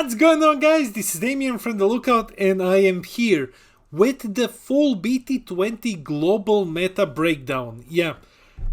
What's going on, guys? This is Damien from The Lookout, and I am here with the full BT20 global meta breakdown. Yeah,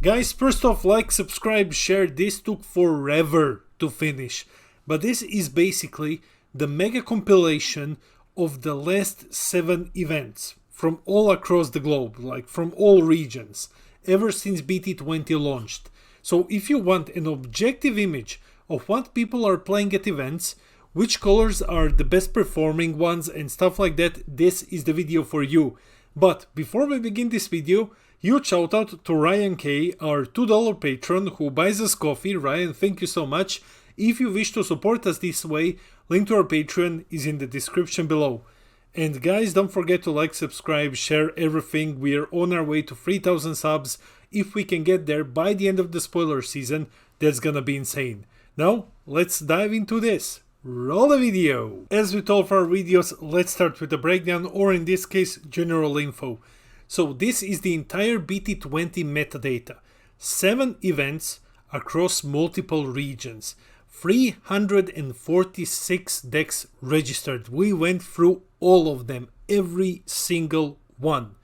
guys, first off, like, subscribe, share. This took forever to finish, but this is basically the mega compilation of the last 7 events from all across the globe, like from all regions, ever since BT20 launched. So if you want an objective image of what people are playing at events, which colors are the best performing ones and stuff like that, this is the video for you. But before we begin this video, huge shout out to Ryan K, our $2 patron who buys us coffee. Ryan, thank you so much. If you wish to support us this way, link to our Patreon is in the description below. And guys, don't forget to like, subscribe, share everything. We are on our way to 3,000 subs. If we can get there by the end of the spoiler season, that's gonna be insane. Now, let's dive into this. Roll the video! As with all of our videos, let's start with the breakdown, or in this case, general info. So this is the entire BT20 metadata. 7 events across multiple regions. 346 decks registered. We went through all of them, every single one.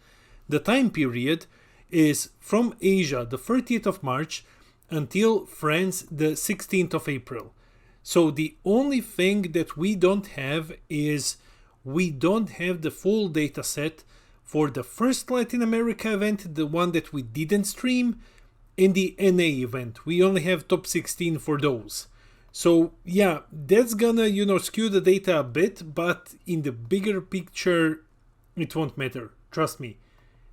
The time period is from Asia, the 30th of March, until France, the 16th of April. So the only thing that we don't have is we don't have the full data set for the first Latin America event, the one that we didn't stream, and the NA event. We only have top 16 for those. So yeah, that's gonna, skew the data a bit, but in the bigger picture, it won't matter. Trust me.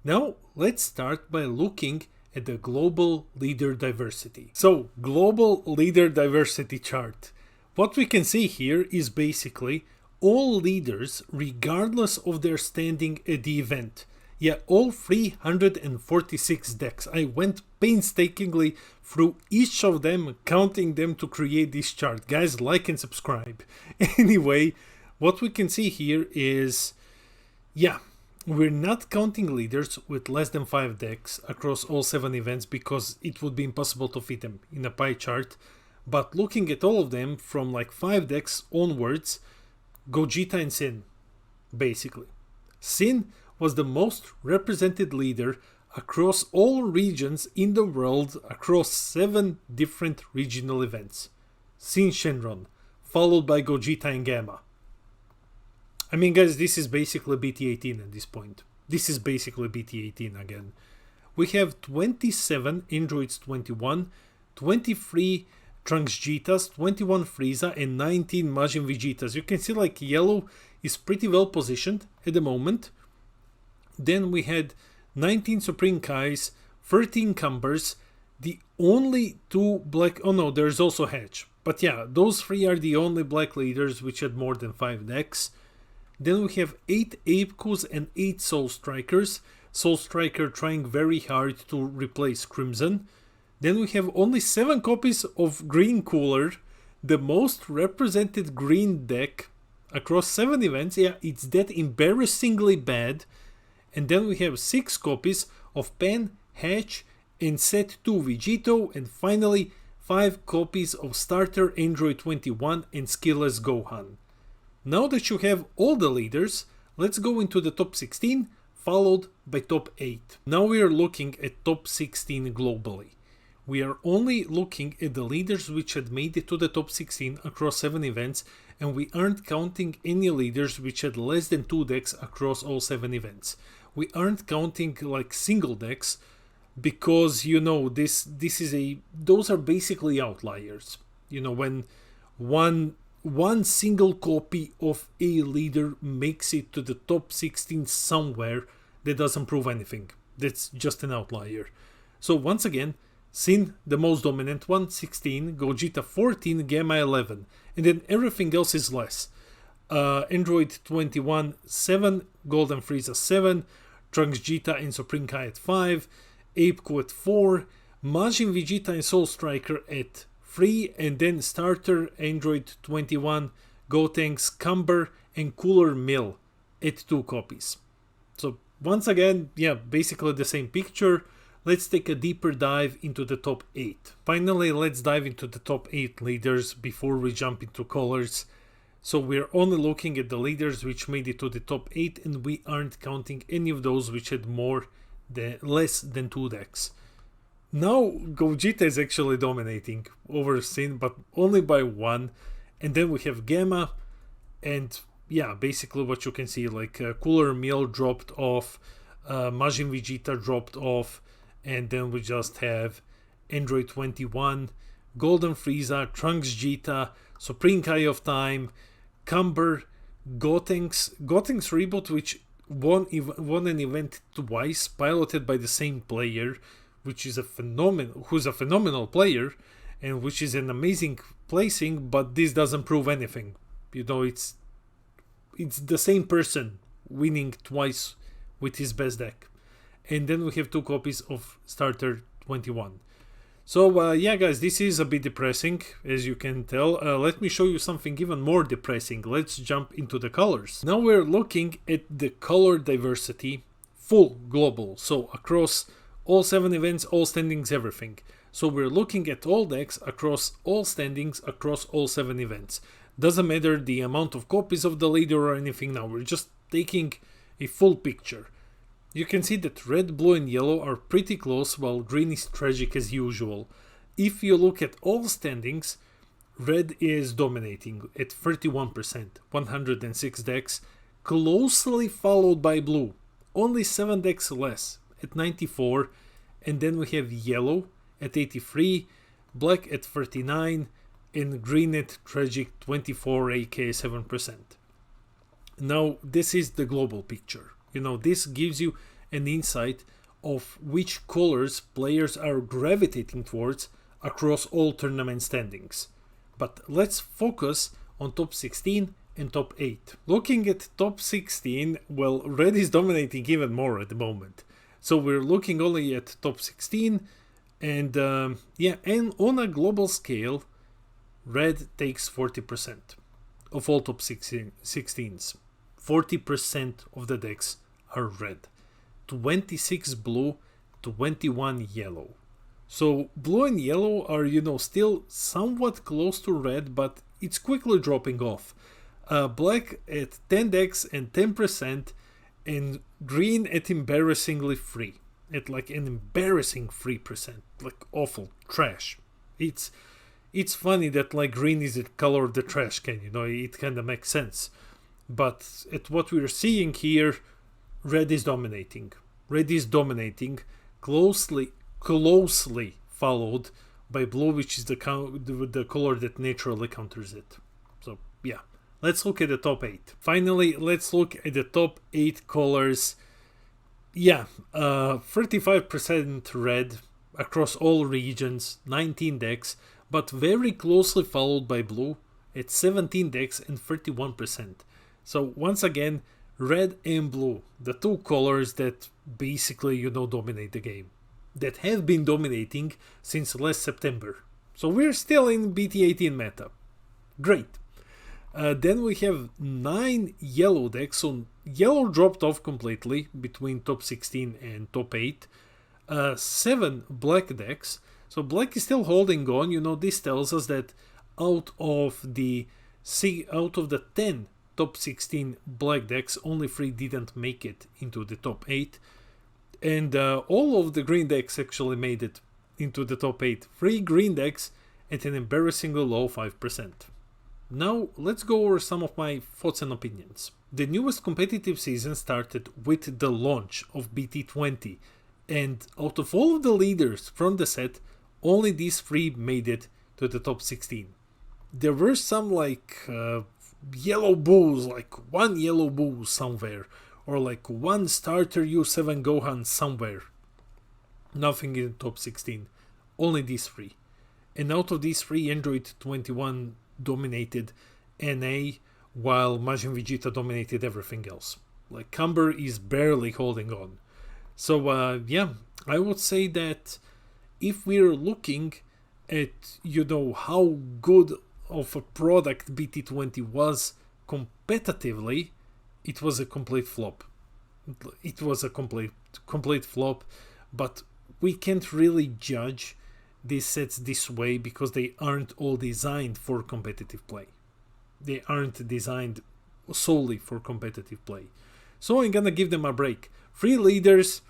Now, let's start by looking at the global leader diversity. So, global leader diversity chart. What we can see here is basically all leaders regardless of their standing at the event. Yeah, all 346 decks. I went painstakingly through each of them, counting them to create this chart. Guys, like and subscribe. Anyway, what we can see here is, yeah, we're not counting leaders with less than 5 decks across all 7 events because it would be impossible to fit them in a pie chart. But looking at all of them from like 5 decks onwards, Gogeta and Sin, basically. Sin was the most represented leader across all regions in the world across 7 different regional events. Sin Shenron, followed by Gogeta and Gamma. I mean, guys, this is basically BT18 at this point. This is basically BT18 again. We have 27 Androids 21, 23 Trunks Jetas, 21 Frieza, and 19 Majin Vegetas. You can see like yellow is pretty well positioned at the moment. Then we had 19 Supreme Kais, 13 Cumbers, the only 2 black... Oh no, there's also Hatch. But yeah, those 3 are the only black leaders which had more than 5 decks. Then we have 8 Apekus and 8 Soul Strikers. Soul Striker trying very hard to replace Crimson. Then we have only 7 copies of Green Cooler, the most represented green deck across 7 events. Yeah, it's that embarrassingly bad. And then we have 6 copies of Pan, Hatch, and Set 2 Vegito, and finally 5 copies of Starter Android 21 and Skillless Gohan. Now that you have all the leaders, let's go into the top 16, followed by top 8. Now we are looking at top 16 globally. We are only looking at the leaders which had made it to the top 16 across 7 events, and we aren't counting any leaders which had less than 2 decks across all 7 events. We aren't counting like single decks because, this is those are basically outliers. When one single copy of a leader makes it to the top 16 somewhere, that doesn't prove anything. That's just an outlier. So once again, Sin, the most dominant one, 16, Gogeta 14, Gamma 11, and then everything else is less. Android 21, 7, Golden Frieza 7, Trunks Jita and Supreme Kai at 5, Apeku at 4, Majin Vegeta and Soul Striker at 3, and then Starter, Android 21, Gotenks, Cumber, and Cooler Mill at 2 copies. So once again, yeah, basically the same picture. Let's take a deeper dive into the top 8. Finally, let's dive into the top 8 leaders before we jump into colors. So we're only looking at the leaders which made it to the top 8, and we aren't counting any of those which had less than 2 decks. Now Gogeta is actually dominating over Sin, but only by 1. And then we have Gamma, and yeah, basically what you can see, like Cooler Meal dropped off, Majin Vegeta dropped off, and then we just have Android 21, Golden Frieza, Trunks Jita, Supreme Kai of Time, Cumber, Gotenks Reboot, which won an event twice, piloted by the same player, which is who's a phenomenal player, and which is an amazing placing, but this doesn't prove anything. You know, it's the same person winning twice with his best deck. And then we have 2 copies of Starter 21. So yeah guys, this is a bit depressing, as you can tell. Let me show you something even more depressing. Let's jump into the colors. Now we're looking at the color diversity, full global, so across all 7 events, all standings, everything. So we're looking at all decks across all standings, across all 7 events. Doesn't matter the amount of copies of the leader or anything now, we're just taking a full picture. You can see that red, blue and yellow are pretty close, while green is tragic as usual. If you look at all standings, red is dominating at 31%, 106 decks, closely followed by blue, only 7 decks less at 94, and then we have yellow at 83, black at 39, and green at tragic 24, aka 7%. Now this is the global picture. You know, this gives you an insight of which colors players are gravitating towards across all tournament standings. But let's focus on top 16 and top 8. Looking at top 16, well, red is dominating even more at the moment. So we're looking only at top 16, and yeah, and on a global scale, red takes 40% of all top 16s. 40% of the decks are red, 26 blue, 21 yellow. So blue and yellow are, you know, still somewhat close to red, but it's quickly dropping off. Black at 10 decks and 10%, and green at embarrassingly 3, at like an embarrassing 3%, like awful trash. It's funny that like green is the color of the trash can, you know, it kind of makes sense. But at what we're seeing here, red is dominating. Red is dominating, closely followed by blue, which is the color that naturally counters it. So yeah, let's look at the top 8. Finally, let's look at the top 8 colors. Yeah, 35% red across all regions, 19 decks, but very closely followed by blue at 17 decks and 31%. So once again, red and blue, the 2 colors that basically, you know, dominate the game, that have been dominating since last September. So we're still in BT18 meta. Great. Then we have 9 yellow decks. So yellow dropped off completely between top 16 and top 8. 7 black decks. So black is still holding on. You know, this tells us that out of the 10 top 16 black decks, only 3 didn't make it into the top 8. And all of the green decks actually made it into the top 8. 3 green decks at an embarrassingly low 5%. Now let's go over some of my thoughts and opinions. The newest competitive season started with the launch of BT20, and out of all of the leaders from the set, only these 3 made it to the top 16. There were some like yellow bulls, like 1 yellow bull somewhere, or like 1 starter U7 Gohan somewhere. Nothing in the top 16, only these 3. And out of these 3, Android 21 dominated NA, while Majin Vegeta dominated everything else. Like Cumber is barely holding on. So yeah, I would say that if we're looking at, you know, how good of a product BT20 was competitively, it was a complete flop. It was a complete flop, but we can't really judge these sets this way because they aren't all designed for competitive play. They aren't designed solely for competitive play. So I'm gonna give them a break. 3 leaders,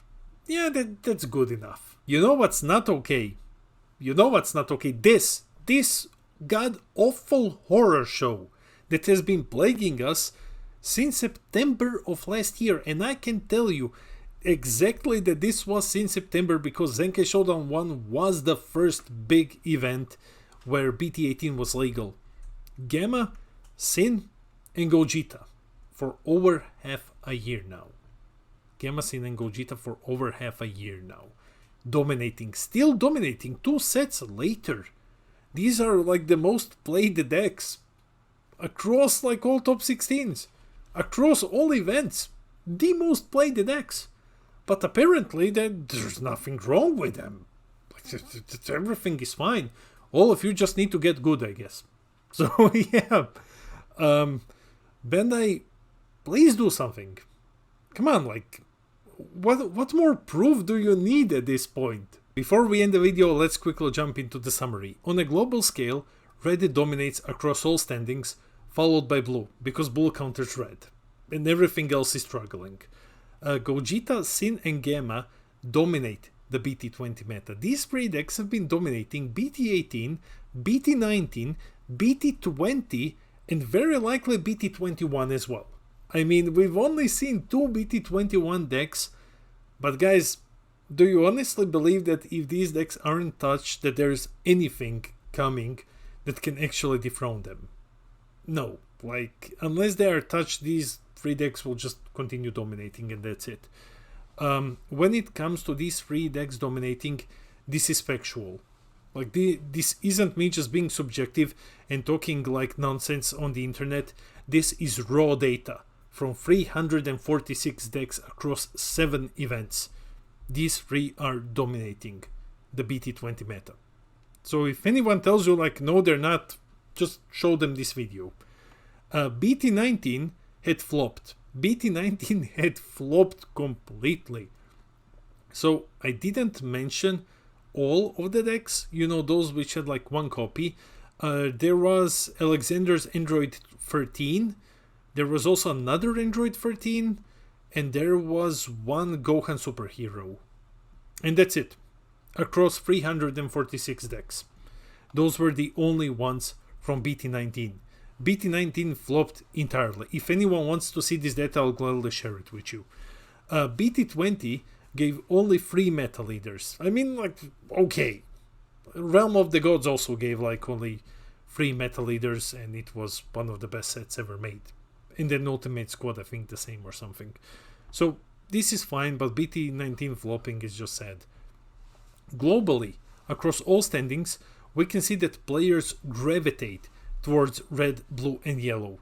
yeah, that's good enough. You know what's not okay? You know what's not okay? This god-awful horror show that has been plaguing us since September of last year. And I can tell you exactly that this was since September because Zenkai Showdown 1 was the first big event where BT18 was legal. Gamma, Sin, and Gogeta for over half a year now. Gamma, Sin, and Gogeta for over half a year now. Dominating, still dominating 2 sets later. These are like the most played decks across like all top 16s, across all events, the most played decks. But apparently there's nothing wrong with them. Everything is fine. All of you just need to get good, I guess. So yeah, Bandai, please do something. Come on, like, what more proof do you need at this point? Before we end the video, let's quickly jump into the summary. On a global scale, red dominates across all standings, followed by blue, because blue counters red, and everything else is struggling. Gogeta, Sin, and Gamma dominate the BT20 meta. These 3 decks have been dominating BT18, BT19, BT20, and very likely BT21 as well. I mean, we've only seen 2 BT21 decks, but guys, do you honestly believe that if these decks aren't touched, that there's anything coming that can actually dethrone them? No, like, unless they are touched, these 3 decks will just continue dominating and that's it. When it comes to these 3 decks dominating, this is factual. Like, this isn't me just being subjective and talking like nonsense on the internet. This is raw data from 346 decks across 7 events. These 3 are dominating the BT20 meta. So if anyone tells you like, no, they're not, just show them this video. BT19 had flopped. BT19 had flopped completely. So I didn't mention all of the decks, you know, those which had like 1 copy. There was Alexander's Android 13. There was also another Android 13. And there was 1 Gohan superhero. And that's it. Across 346 decks. Those were the only ones from BT19. BT19 flopped entirely. If anyone wants to see this data, I'll gladly share it with you. BT20 gave only 3 meta leaders. I mean, like, okay. Realm of the Gods also gave like only 3 meta leaders, and it was one of the best sets ever made. And then Ultimate Squad, I think the same or something. So this is fine, but BT19 flopping is just sad. Globally, across all standings, we can see that players gravitate towards red, blue, and yellow.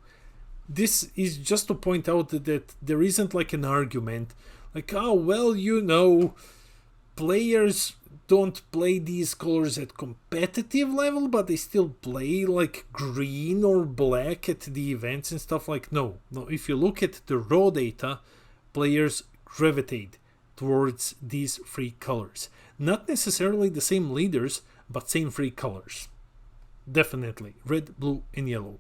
This is just to point out that there isn't like an argument like, oh, well, you know, players don't play these colors at competitive level, but they still play like green or black at the events and stuff. Like, no, if you look at the raw data, players gravitate towards these 3 colors. Not necessarily the same leaders, but same 3 colors. Definitely red, blue, and yellow.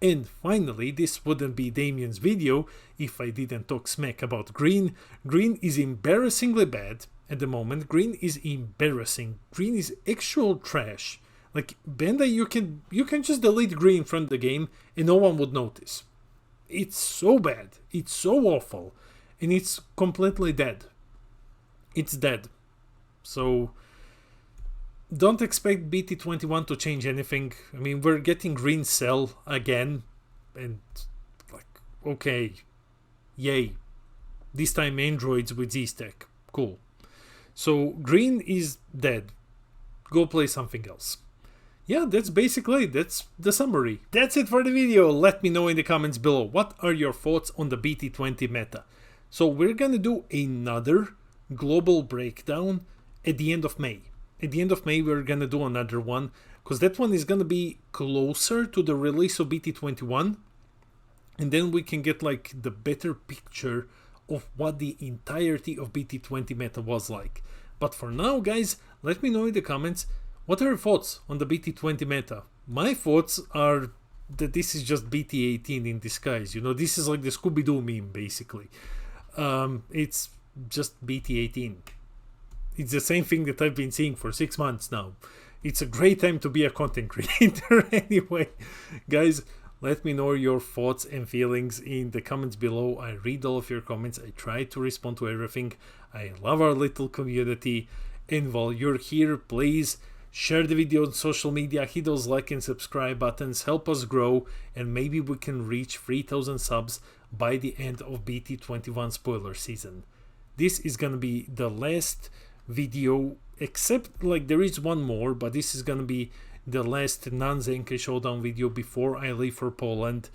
And finally, this wouldn't be Damien's video if I didn't talk smack about green. Green is embarrassingly bad at the moment. Green is embarrassing. Green is actual trash. Like, Bandai, you can just delete green from the game and no one would notice. It's so bad. It's so awful. And it's completely dead. It's dead. So don't expect BT21 to change anything. I mean, we're getting green cell again, and like, okay, yay. This time androids with Z-Stack. Cool. So green is dead. Go play something else. Yeah, that's basically it. That's the summary. That's it for the video. Let me know in the comments below. What are your thoughts on the BT20 meta? So we're gonna do another global breakdown at the end of May. At the end of May, we're gonna do another one, because that one is gonna be closer to the release of BT21, and then we can get like the better picture of what the entirety of BT20 meta was like. But for now, guys, let me know in the comments, what are your thoughts on the BT20 meta? My thoughts are that this is just BT18 in disguise. You know, this is like the Scooby-Doo meme, basically. It's just BT18. It's the same thing that I've been seeing for 6 months now. It's a great time to be a content creator. Anyway, guys, let me know your thoughts and feelings in the comments below. I read all of your comments. I try to respond to everything. I love our little community. And while you're here, please share the video on social media, hit those like and subscribe buttons, help us grow, and maybe we can reach 3,000 subs by the end of BT21 spoiler season. This is gonna be the last video, except like there is one more, but this is gonna be the last non-Zenka Showdown video before I leave for Poland.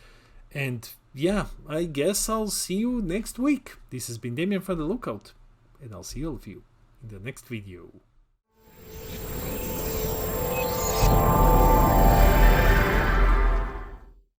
And yeah, I guess I'll see you next week. This has been Damien from The Lookout, and I'll see all of you in the next video.